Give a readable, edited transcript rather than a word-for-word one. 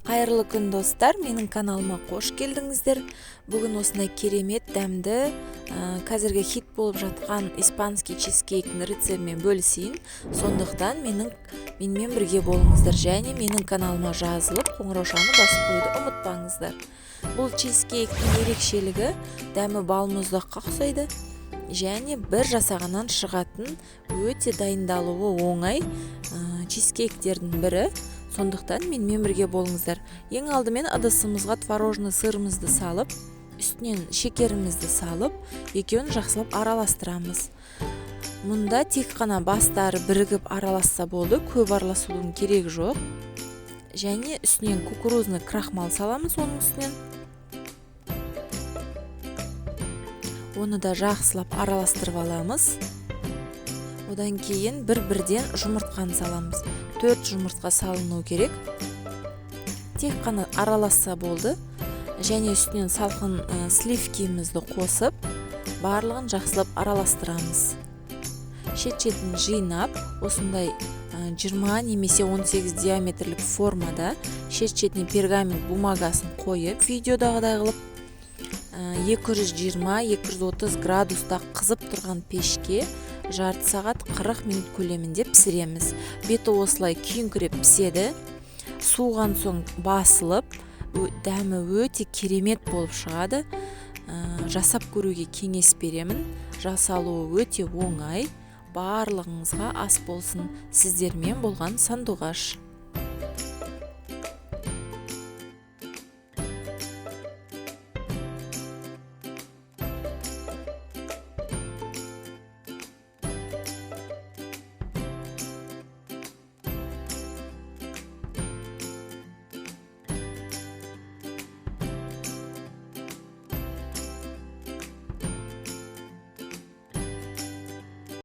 Қайырлы күн достар, менің каналыма қош келдіңіздер. Бүгін осындай керемет дәмді, қазіргі хит болып жатқан испанский чизкейктің рецептімен бөлісейін. Сондықтан менімен бірге болыңыздар және менің каналыма жазылып, қоңыраушаны басып қоюды ұмытпаңыздар. Бұл чизкейктің ерекшелігі дәмі балмұздаққа ұқсайды және бір жасағаннан шығатын өте дайындалуы оңай чизкейктердің бірі. Сондықтан менімен бірге болыңыздар. Ең алдымен ыдысымызға творожный сырымызды салып, үстінен шекерімізді салып, екеуін жақсылап араластырамыз. Мұнда тек қана бастары бірігіп араласса болды, көп араласудың керек жоқ. Және үстінен кукурузный крахмал саламыз оның үстінен. Оны да жақсылап араластырып аламыз. Одан кейін бір-бірден жұмыртқаны саламыз. 4 жұмыртқа салыну керек. Тек қана араласса болды. Және үстінен салқын сливкимізді қосып, барлығын жақсылап араластырамыз. Шет-шетін жинап, осындай 20 немесе 18 диаметрлік формада шет-шетіне пергамент бумагасын қойып, видеодағыдай қылып 220-230 градуста қызып тұрған пешке жарты сағат 40 минут көлемінде пісіреміз. Беті осылай күйіңкіреп піседі. Суыған соң басылып, дәмі өте керемет болып шығады. Жасап көруге кеңес беремін. Жасалуы өте оңай. Барлығыңызға ас болсын. Сіздермен болған Сандуғаш.